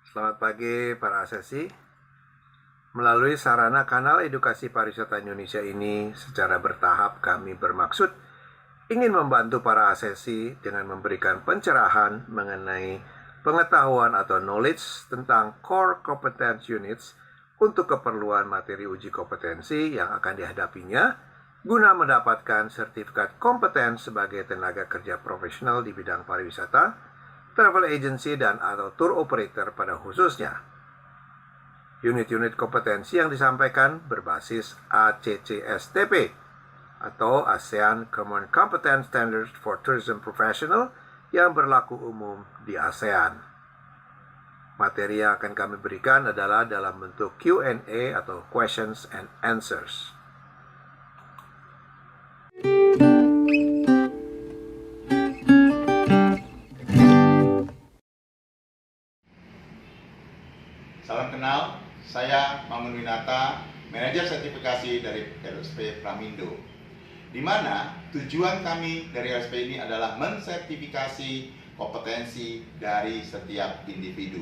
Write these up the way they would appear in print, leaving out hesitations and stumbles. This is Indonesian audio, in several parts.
Selamat pagi para asesi. Melalui sarana kanal edukasi pariwisata Indonesia ini, secara bertahap kami bermaksud ingin membantu para asesi dengan memberikan pencerahan mengenai pengetahuan atau knowledge tentang core competence units untuk keperluan materi uji kompetensi yang akan dihadapinya guna mendapatkan sertifikat kompeten sebagai tenaga kerja profesional di bidang pariwisata, travel agency, dan atau tour operator pada khususnya. Unit-unit kompetensi yang disampaikan berbasis ACCSTP atau ASEAN Common Competence Standards for Tourism Professional yang berlaku umum di ASEAN. Materi yang akan kami berikan adalah dalam bentuk Q&A atau questions and answers. Salam kenal, saya Mamun Winata, manajer sertifikasi dari RSP Pramindo. Di mana tujuan kami dari RSP ini adalah mensertifikasi kompetensi dari setiap individu,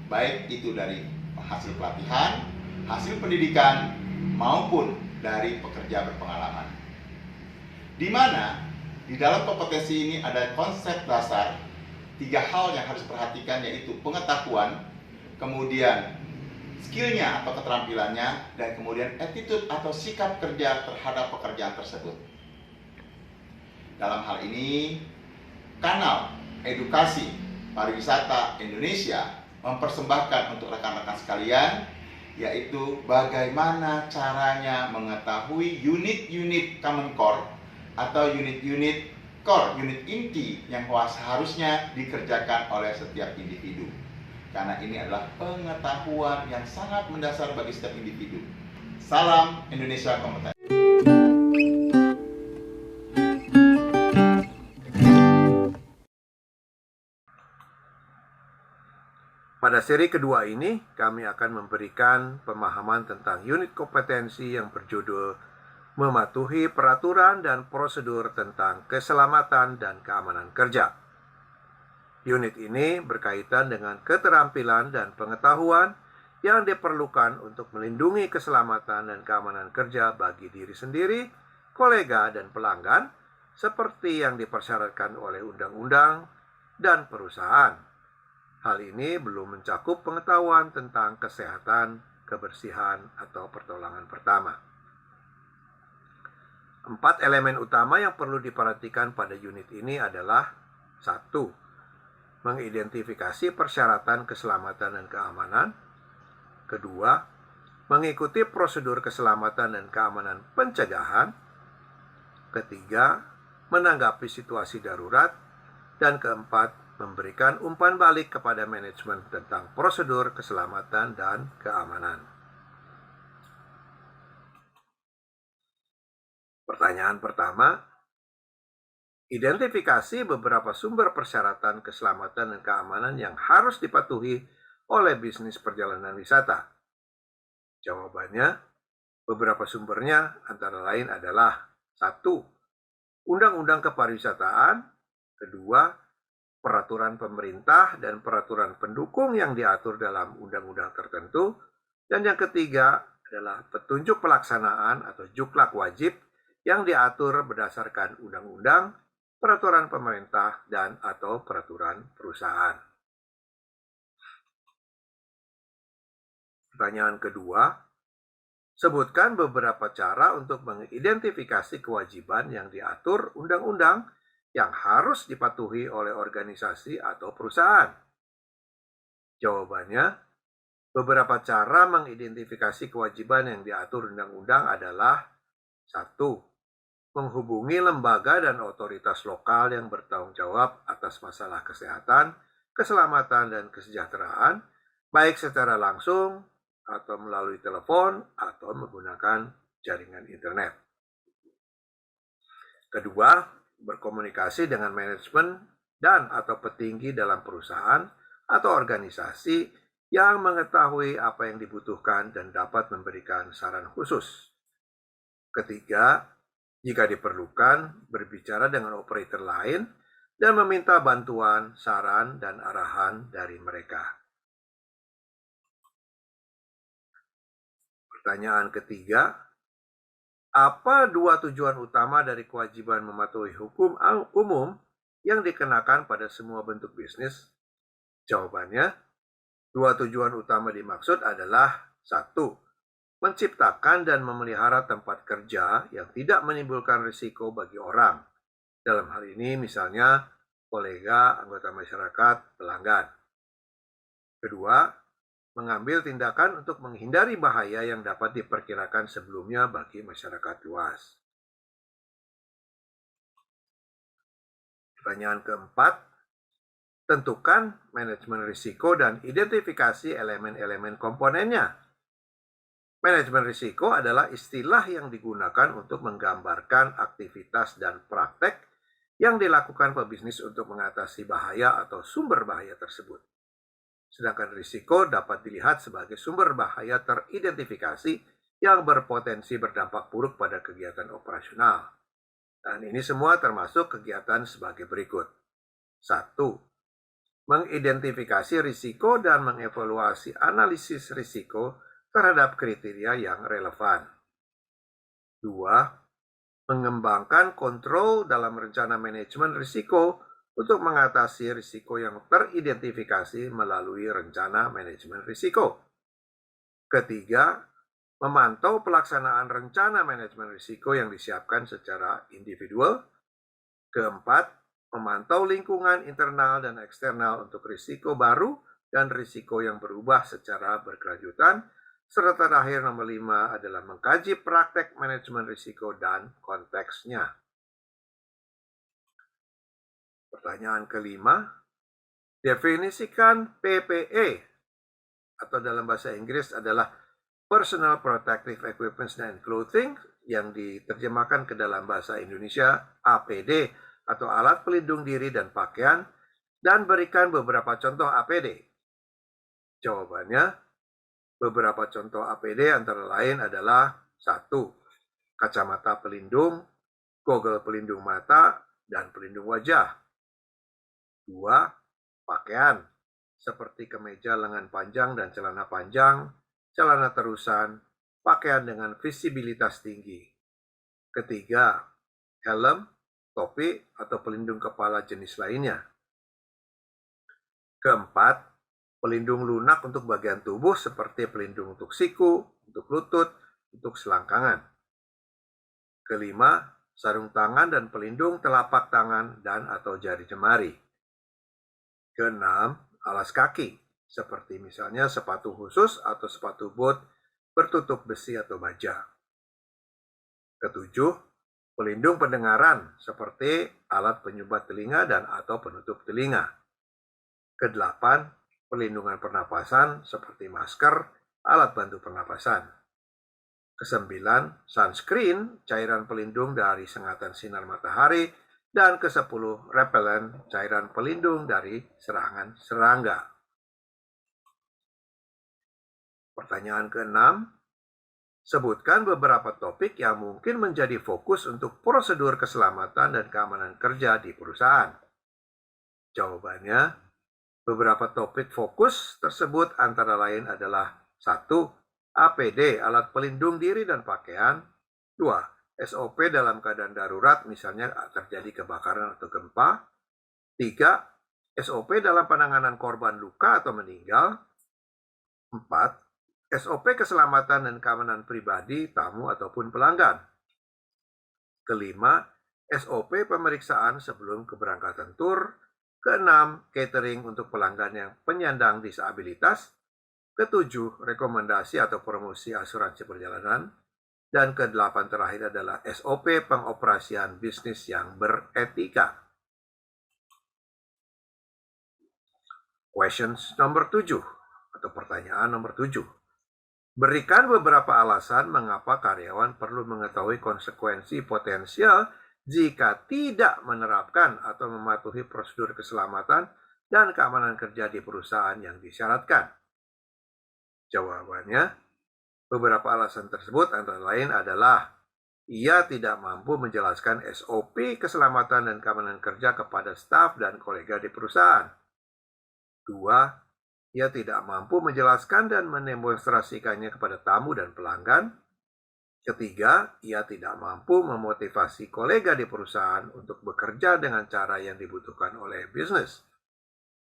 baik itu dari hasil pelatihan, hasil pendidikan, maupun dari pekerja berpengalaman. Di mana di dalam kompetensi ini ada konsep dasar, 3 hal yang harus diperhatikan, yaitu pengetahuan, kemudian skillnya atau keterampilannya, dan kemudian attitude atau sikap kerja terhadap pekerjaan tersebut. Dalam hal ini, kanal edukasi pariwisata Indonesia mempersembahkan untuk rekan-rekan sekalian, yaitu bagaimana caranya mengetahui unit-unit common core atau unit-unit core, unit inti yang seharusnya dikerjakan oleh setiap individu. Karena ini adalah pengetahuan yang sangat mendasar bagi setiap individu. Salam Indonesia Kompeten. Pada seri kedua ini, kami akan memberikan pemahaman tentang unit kompetensi yang berjudul mematuhi peraturan dan prosedur tentang keselamatan dan keamanan kerja. Unit ini berkaitan dengan keterampilan dan pengetahuan yang diperlukan untuk melindungi keselamatan dan keamanan kerja bagi diri sendiri, kolega, dan pelanggan, seperti yang dipersyaratkan oleh undang-undang dan perusahaan. Hal ini belum mencakup pengetahuan tentang kesehatan, kebersihan, atau pertolongan pertama. 4 elemen utama yang perlu diperhatikan pada unit ini adalah: 1. Mengidentifikasi persyaratan keselamatan dan keamanan. 2. Mengikuti prosedur keselamatan dan keamanan pencegahan. 3. Menanggapi situasi darurat. Dan 4. Memberikan umpan balik kepada manajemen tentang prosedur keselamatan dan keamanan. Pertanyaan pertama, identifikasi beberapa sumber persyaratan keselamatan dan keamanan yang harus dipatuhi oleh bisnis perjalanan wisata. Jawabannya, beberapa sumbernya antara lain adalah: 1. Undang-undang Kepariwisataan. 2. Peraturan pemerintah dan peraturan pendukung yang diatur dalam undang-undang tertentu. Dan yang ketiga adalah petunjuk pelaksanaan atau juklak wajib yang diatur berdasarkan undang-undang, peraturan pemerintah, dan atau peraturan perusahaan. Pertanyaan kedua, sebutkan beberapa cara untuk mengidentifikasi kewajiban yang diatur undang-undang yang harus dipatuhi oleh organisasi atau perusahaan. Jawabannya, beberapa cara mengidentifikasi kewajiban yang diatur undang-undang adalah: 1. Menghubungi lembaga dan otoritas lokal yang bertanggung jawab atas masalah kesehatan, keselamatan, dan kesejahteraan, baik secara langsung atau melalui telepon atau menggunakan jaringan internet. Kedua, berkomunikasi dengan manajemen dan atau petinggi dalam perusahaan atau organisasi yang mengetahui apa yang dibutuhkan dan dapat memberikan saran khusus. Ketiga, jika diperlukan, berbicara dengan operator lain dan meminta bantuan, saran, dan arahan dari mereka. Pertanyaan ketiga, apa dua tujuan utama dari kewajiban mematuhi hukum umum yang dikenakan pada semua bentuk bisnis? Jawabannya, dua tujuan utama dimaksud adalah: satu, menciptakan dan memelihara tempat kerja yang tidak menimbulkan risiko bagi orang. Dalam hal ini misalnya kolega, anggota masyarakat, pelanggan. Kedua, mengambil tindakan untuk menghindari bahaya yang dapat diperkirakan sebelumnya bagi masyarakat luas. Pertanyaan keempat, tentukan manajemen risiko dan identifikasi elemen-elemen komponennya. Manajemen risiko adalah istilah yang digunakan untuk menggambarkan aktivitas dan praktek yang dilakukan pebisnis untuk mengatasi bahaya atau sumber bahaya tersebut. Sedangkan risiko dapat dilihat sebagai sumber bahaya teridentifikasi yang berpotensi berdampak buruk pada kegiatan operasional. Dan ini semua termasuk kegiatan sebagai berikut. 1. Mengidentifikasi risiko dan mengevaluasi analisis risiko terhadap kriteria yang relevan. 2. Mengembangkan kontrol dalam rencana manajemen risiko untuk mengatasi risiko yang teridentifikasi melalui rencana manajemen risiko. Ketiga, memantau pelaksanaan rencana manajemen risiko yang disiapkan secara individual. Keempat, memantau lingkungan internal dan eksternal untuk risiko baru dan risiko yang berubah secara berkelanjutan. Serta terakhir, nomor 5 adalah mengkaji praktek manajemen risiko dan konteksnya. Pertanyaan kelima, definisikan PPE atau dalam bahasa Inggris adalah Personal Protective Equipment and Clothing yang diterjemahkan ke dalam bahasa Indonesia APD atau alat pelindung diri dan pakaian, dan berikan beberapa contoh APD. Jawabannya, beberapa contoh APD antara lain adalah 1. Kacamata pelindung, goggle pelindung mata, dan pelindung wajah. 2. Pakaian, seperti kemeja lengan panjang dan celana panjang, celana terusan, pakaian dengan visibilitas tinggi. 3. Helm, topi, atau pelindung kepala jenis lainnya. 4. Pelindung lunak untuk bagian tubuh seperti pelindung untuk siku, untuk lutut, untuk selangkangan. 5. Sarung tangan dan pelindung telapak tangan dan atau jari jemari. 6. Alas kaki, seperti misalnya sepatu khusus atau sepatu bot bertutup besi atau baja. 7. Pelindung pendengaran, seperti alat penyumbat telinga dan atau penutup telinga. 8. Pelindungan pernapasan, seperti masker, alat bantu pernapasan. 9. Sunscreen, cairan pelindung dari sengatan sinar matahari. Dan 10. Repellent, cairan pelindung dari serangan serangga. Pertanyaan ke-6, sebutkan beberapa topik yang mungkin menjadi fokus untuk prosedur keselamatan dan keamanan kerja di perusahaan. Jawabannya, beberapa topik fokus tersebut antara lain adalah 1. APD, alat pelindung diri dan pakaian. 2. SOP dalam keadaan darurat, misalnya terjadi kebakaran atau gempa. 3. SOP dalam penanganan korban luka atau meninggal. 4. SOP keselamatan dan keamanan pribadi, tamu ataupun pelanggan. 5. SOP pemeriksaan sebelum keberangkatan tur. 6. Catering untuk pelanggan yang penyandang disabilitas. 7. Rekomendasi atau promosi asuransi perjalanan. Dan 8 terakhir adalah SOP pengoperasian bisnis yang beretika. Questions nomor 7 atau pertanyaan nomor 7. Berikan beberapa alasan mengapa karyawan perlu mengetahui konsekuensi potensial jika tidak menerapkan atau mematuhi prosedur keselamatan dan keamanan kerja di perusahaan yang disyaratkan. Jawabannya, beberapa alasan tersebut antara lain adalah ia tidak mampu menjelaskan SOP keselamatan dan keamanan kerja kepada staf dan kolega di perusahaan. 2. ia tidak mampu menjelaskan dan mendemonstrasikannya kepada tamu dan pelanggan. Ketiga, ia tidak mampu memotivasi kolega di perusahaan untuk bekerja dengan cara yang dibutuhkan oleh bisnis.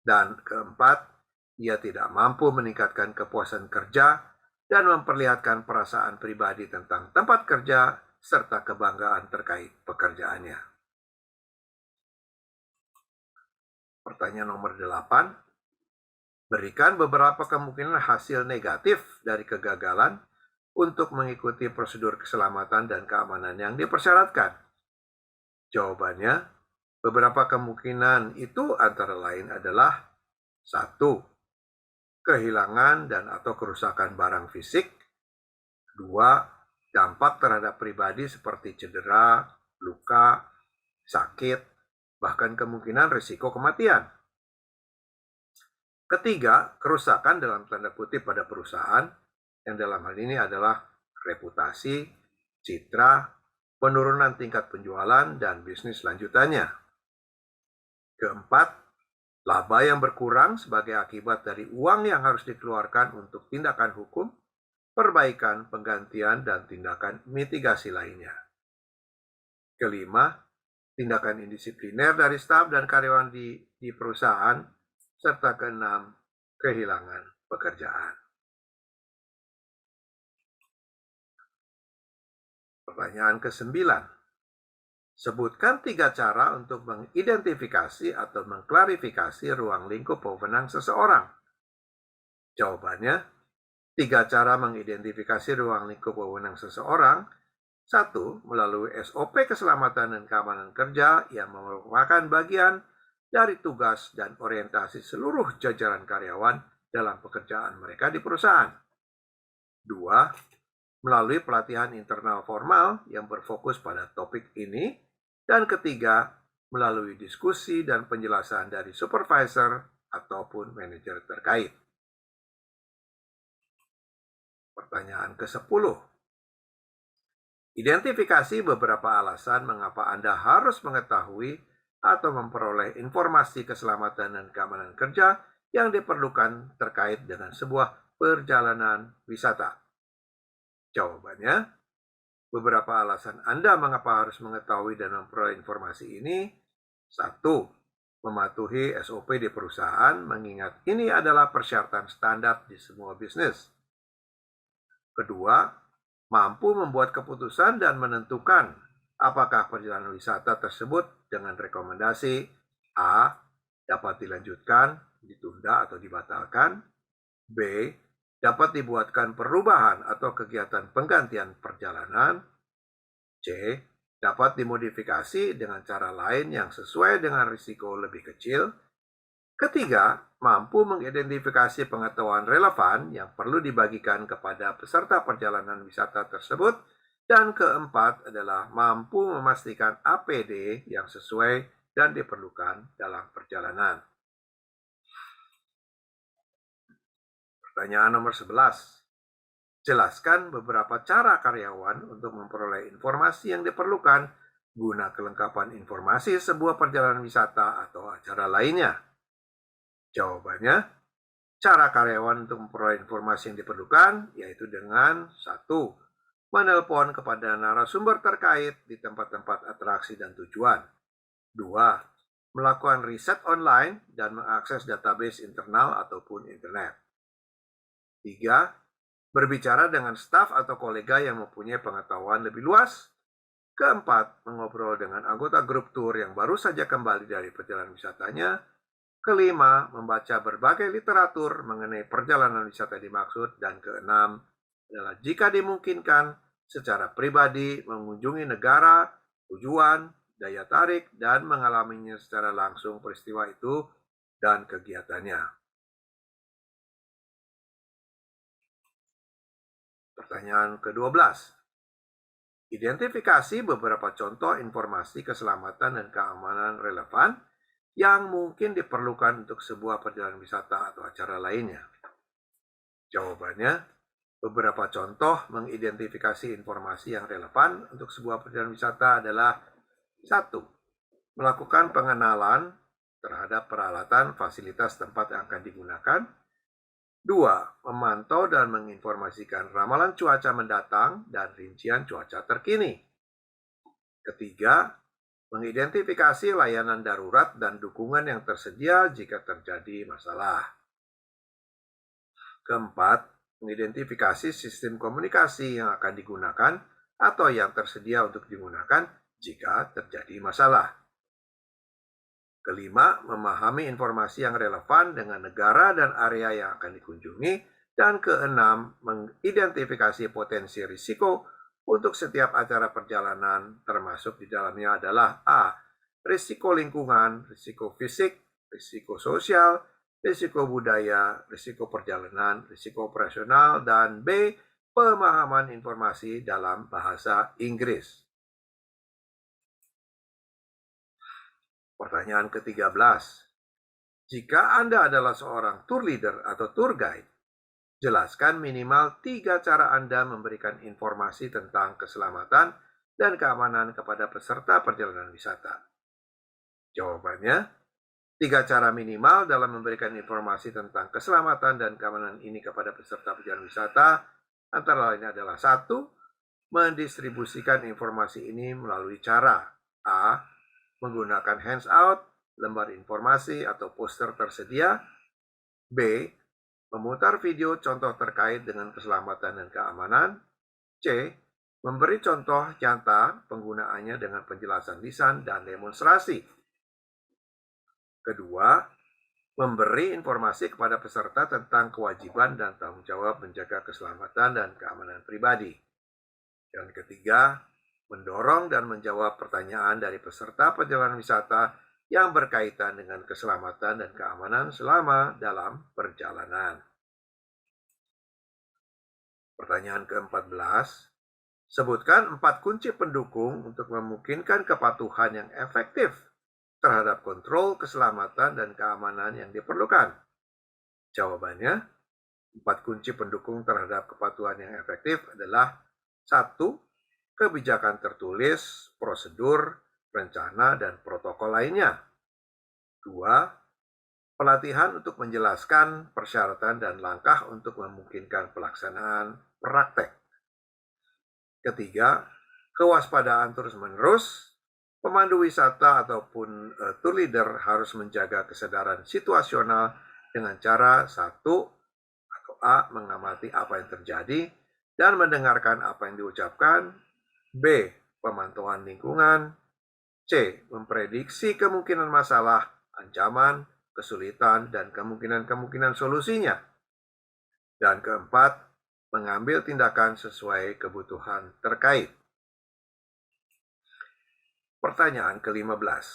Dan keempat, ia tidak mampu meningkatkan kepuasan kerja dan memperlihatkan perasaan pribadi tentang tempat kerja serta kebanggaan terkait pekerjaannya. Pertanyaan nomor 8. Berikan beberapa kemungkinan hasil negatif dari kegagalan untuk mengikuti prosedur keselamatan dan keamanan yang dipersyaratkan. Jawabannya, beberapa kemungkinan itu antara lain adalah 1. Kehilangan dan atau kerusakan barang fisik. 2. Dampak terhadap pribadi seperti cedera, luka, sakit, bahkan kemungkinan risiko kematian. Ketiga, kerusakan dalam tanda kutip pada perusahaan, yang dalam hal ini adalah reputasi, citra, penurunan tingkat penjualan, dan bisnis lanjutannya. Keempat, laba yang berkurang sebagai akibat dari uang yang harus dikeluarkan untuk tindakan hukum, perbaikan, penggantian, dan tindakan mitigasi lainnya. Kelima, tindakan indisipliner dari staf dan karyawan di perusahaan, serta keenam, kehilangan pekerjaan. Pertanyaan ke-9. Sebutkan 3 cara untuk mengidentifikasi atau mengklarifikasi ruang lingkup wewenang seseorang. Jawabannya, 3 cara mengidentifikasi ruang lingkup wewenang seseorang. 1. Melalui SOP keselamatan dan keamanan kerja yang merupakan bagian dari tugas dan orientasi seluruh jajaran karyawan dalam pekerjaan mereka di perusahaan. 2. Melalui pelatihan internal formal yang berfokus pada topik ini. Dan ketiga, melalui diskusi dan penjelasan dari supervisor ataupun manajer terkait. Pertanyaan ke-10. Identifikasi beberapa alasan mengapa Anda harus mengetahui atau memperoleh informasi keselamatan dan keamanan kerja yang diperlukan terkait dengan sebuah perjalanan wisata. Jawabannya, beberapa alasan Anda mengapa harus mengetahui dan memperoleh informasi ini. 1. Mematuhi SOP di perusahaan, mengingat ini adalah persyaratan standar di semua bisnis. Kedua, mampu membuat keputusan dan menentukan apakah perjalanan wisata tersebut dengan rekomendasi A. dapat dilanjutkan, ditunda, atau dibatalkan. B. dapat dibuatkan perubahan atau kegiatan penggantian perjalanan. C. dapat dimodifikasi dengan cara lain yang sesuai dengan risiko lebih kecil. Ketiga, mampu mengidentifikasi pengetahuan relevan yang perlu dibagikan kepada peserta perjalanan wisata tersebut. Dan keempat adalah mampu memastikan APD yang sesuai dan diperlukan dalam perjalanan. Pertanyaan nomor 11. Jelaskan beberapa cara karyawan untuk memperoleh informasi yang diperlukan guna kelengkapan informasi sebuah perjalanan wisata atau acara lainnya. Jawabannya, cara karyawan untuk memperoleh informasi yang diperlukan yaitu dengan 1. Menelpon kepada narasumber terkait di tempat-tempat atraksi dan tujuan. 2. Melakukan riset online dan mengakses database internal ataupun internet. 3. Berbicara dengan staf atau kolega yang mempunyai pengetahuan lebih luas. Keempat, mengobrol dengan anggota grup tour yang baru saja kembali dari perjalanan wisatanya. Kelima, membaca berbagai literatur mengenai perjalanan wisata dimaksud. Dan keenam, adalah jika dimungkinkan, secara pribadi mengunjungi negara, tujuan, daya tarik, dan mengalaminya secara langsung peristiwa itu dan kegiatannya. Pertanyaan ke-12. Identifikasi beberapa contoh informasi keselamatan dan keamanan relevan yang mungkin diperlukan untuk sebuah perjalanan wisata atau acara lainnya. Jawabannya, beberapa contoh mengidentifikasi informasi yang relevan untuk sebuah perjalanan wisata adalah 1. Melakukan pengenalan terhadap peralatan fasilitas tempat yang akan digunakan. 2. Memantau dan menginformasikan ramalan cuaca mendatang dan rincian cuaca terkini. Ketiga, mengidentifikasi layanan darurat dan dukungan yang tersedia jika terjadi masalah. Keempat, mengidentifikasi sistem komunikasi yang akan digunakan atau yang tersedia untuk digunakan jika terjadi masalah. Kelima, memahami informasi yang relevan dengan negara dan area yang akan dikunjungi. Dan keenam, mengidentifikasi potensi risiko untuk setiap acara perjalanan, termasuk di dalamnya adalah A. Risiko lingkungan, risiko fisik, risiko sosial, risiko budaya, risiko perjalanan, risiko operasional, dan B. Pemahaman informasi dalam bahasa Inggris. Pertanyaan ke-13. Jika Anda adalah seorang tour leader atau tour guide, jelaskan minimal 3 cara Anda memberikan informasi tentang keselamatan dan keamanan kepada peserta perjalanan wisata. Jawabannya, 3 cara minimal dalam memberikan informasi tentang keselamatan dan keamanan ini kepada peserta perjalanan wisata antara lain adalah 1. Mendistribusikan informasi ini melalui cara A. Menggunakan handout, lembar informasi, atau poster tersedia. B. Memutar video contoh terkait dengan keselamatan dan keamanan. C. Memberi contoh nyata penggunaannya dengan penjelasan lisan dan demonstrasi. Kedua, memberi informasi kepada peserta tentang kewajiban dan tanggung jawab menjaga keselamatan dan keamanan pribadi. Dan ketiga, mendorong dan menjawab pertanyaan dari peserta perjalanan wisata yang berkaitan dengan keselamatan dan keamanan selama dalam perjalanan. Pertanyaan ke-14, sebutkan 4 kunci pendukung untuk memungkinkan kepatuhan yang efektif terhadap kontrol keselamatan dan keamanan yang diperlukan. Jawabannya, 4 kunci pendukung terhadap kepatuhan yang efektif adalah 1. Kebijakan tertulis, prosedur, rencana, dan protokol lainnya. 2. Pelatihan untuk menjelaskan persyaratan dan langkah untuk memungkinkan pelaksanaan praktek. Ketiga, kewaspadaan terus-menerus. Pemandu wisata ataupun tour leader harus menjaga kesadaran situasional dengan cara 1. Atau A. Mengamati apa yang terjadi dan mendengarkan apa yang diucapkan. B. Pemantauan lingkungan. C. Memprediksi kemungkinan masalah, ancaman, kesulitan, dan kemungkinan solusinya. Dan keempat, mengambil tindakan sesuai kebutuhan terkait. Pertanyaan ke-15.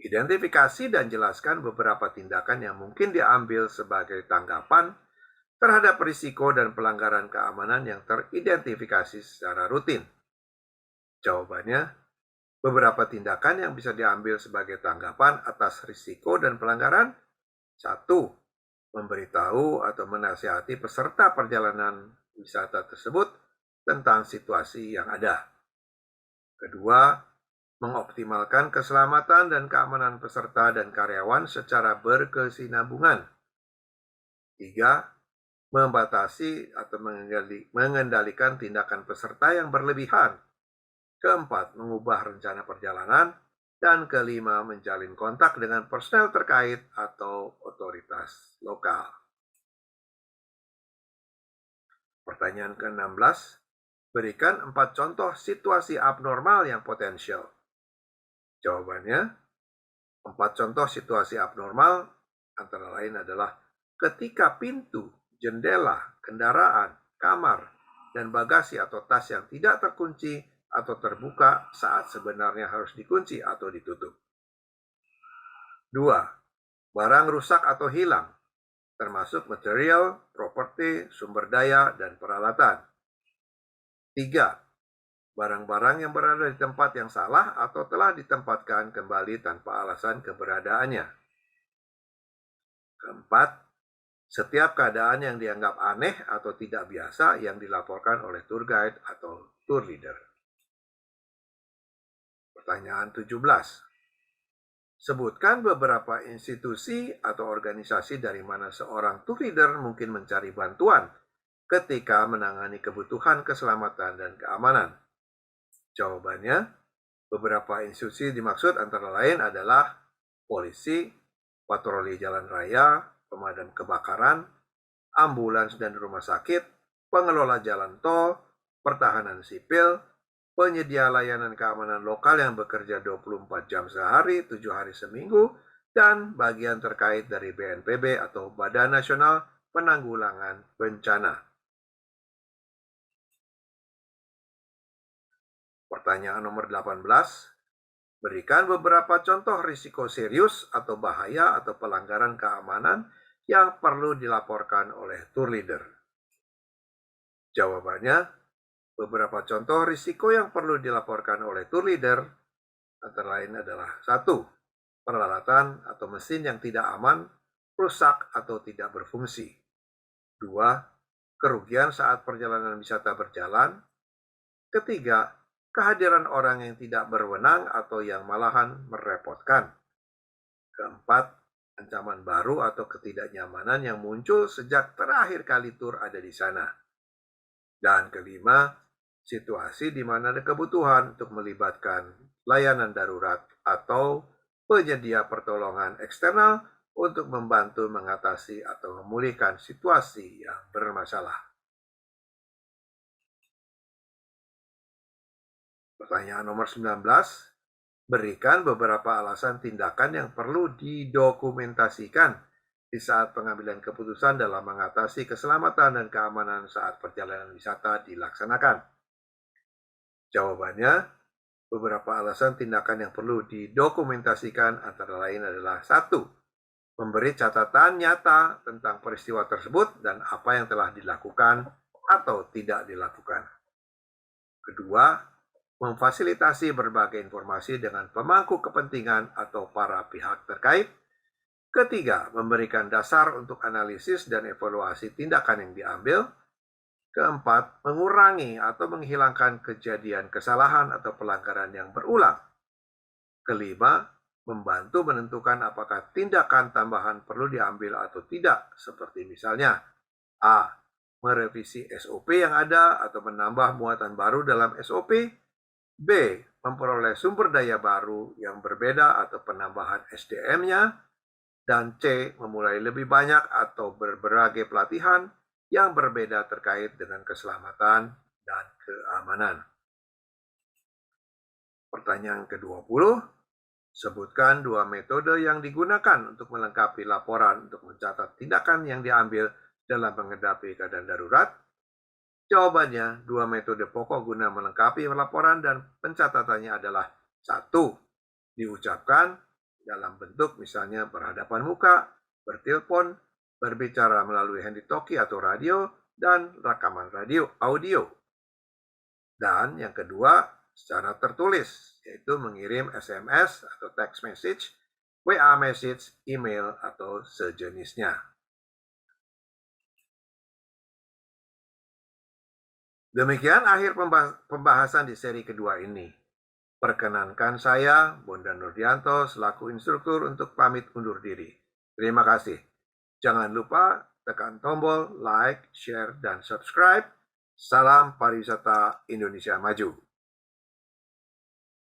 Identifikasi dan jelaskan beberapa tindakan yang mungkin diambil sebagai tanggapan terhadap risiko dan pelanggaran keamanan yang teridentifikasi secara rutin. Jawabannya, beberapa tindakan yang bisa diambil sebagai tanggapan atas risiko dan pelanggaran. 1. Memberitahu atau menasihati peserta perjalanan wisata tersebut tentang situasi yang ada. Kedua, mengoptimalkan keselamatan dan keamanan peserta dan karyawan secara berkesinambungan. 3. Membatasi atau mengendalikan tindakan peserta yang berlebihan. Keempat, mengubah rencana perjalanan. Dan kelima, menjalin kontak dengan personel terkait atau otoritas lokal. Pertanyaan ke-16, berikan 4 contoh situasi abnormal yang potensial. Jawabannya, 4 contoh situasi abnormal antara lain adalah ketika pintu, jendela, kendaraan, kamar, dan bagasi atau tas yang tidak terkunci atau terbuka saat sebenarnya harus dikunci atau ditutup. 2. Barang rusak atau hilang, termasuk material, properti, sumber daya, dan peralatan. 3. Barang-barang yang berada di tempat yang salah atau telah ditempatkan kembali tanpa alasan keberadaannya. Keempat, setiap keadaan yang dianggap aneh atau tidak biasa yang dilaporkan oleh tour guide atau tour leader. Pertanyaan 17. Sebutkan beberapa institusi atau organisasi dari mana seorang tour leader mungkin mencari bantuan ketika menangani kebutuhan keselamatan dan keamanan. Jawabannya, beberapa institusi dimaksud antara lain adalah polisi, patroli jalan raya, pemadam kebakaran, ambulans dan rumah sakit, pengelola jalan tol, pertahanan sipil, penyedia layanan keamanan lokal yang bekerja 24 jam sehari, 7 hari seminggu, dan bagian terkait dari BNPB atau Badan Nasional Penanggulangan Bencana. Pertanyaan nomor 18. Berikan beberapa contoh risiko serius atau bahaya atau pelanggaran keamanan yang perlu dilaporkan oleh tour leader. Jawabannya, beberapa contoh risiko yang perlu dilaporkan oleh tour leader antara lain adalah 1. Peralatan atau mesin yang tidak aman, rusak atau tidak berfungsi. 2. Kerugian saat perjalanan wisata berjalan. 3. Kehadiran orang yang tidak berwenang atau yang malahan merepotkan. 4. Ancaman baru atau ketidaknyamanan yang muncul sejak terakhir kali tur ada di sana. Dan 5. Situasi di mana ada kebutuhan untuk melibatkan layanan darurat atau penyedia pertolongan eksternal untuk membantu mengatasi atau memulihkan situasi yang bermasalah. Pertanyaan nomor 19. Berikan beberapa alasan tindakan yang perlu didokumentasikan di saat pengambilan keputusan dalam mengatasi keselamatan dan keamanan saat perjalanan wisata dilaksanakan. Jawabannya, beberapa alasan tindakan yang perlu didokumentasikan antara lain adalah 1. Memberi catatan nyata tentang peristiwa tersebut dan apa yang telah dilakukan atau tidak dilakukan. 2. Memfasilitasi berbagai informasi dengan pemangku kepentingan atau para pihak terkait. 3. Memberikan dasar untuk analisis dan evaluasi tindakan yang diambil. 4. Mengurangi atau menghilangkan kejadian kesalahan atau pelanggaran yang berulang. 5. Membantu menentukan apakah tindakan tambahan perlu diambil atau tidak, seperti misalnya A. Merevisi SOP yang ada atau menambah muatan baru dalam SOP. B. Memperoleh sumber daya baru yang berbeda atau penambahan SDM-nya. Dan C. Memulai lebih banyak atau berbagai pelatihan yang berbeda terkait dengan keselamatan dan keamanan. Pertanyaan ke-20. Sebutkan 2 metode yang digunakan untuk melengkapi laporan untuk mencatat tindakan yang diambil dalam menghadapi keadaan darurat. Jawabannya, 2 metode pokok guna melengkapi laporan dan pencatatannya adalah 1. Diucapkan dalam bentuk misalnya berhadapan muka, bertelepon, berbicara melalui handy-talkie atau radio, dan rekaman audio. Dan yang kedua, secara tertulis, yaitu mengirim SMS atau text message, WA message, email, atau sejenisnya. Demikian akhir pembahasan di seri kedua ini. Perkenankan saya, Bondan Nurdianto, selaku instruktur untuk pamit undur diri. Terima kasih. Jangan lupa tekan tombol like, share, dan subscribe. Salam pariwisata Indonesia Maju.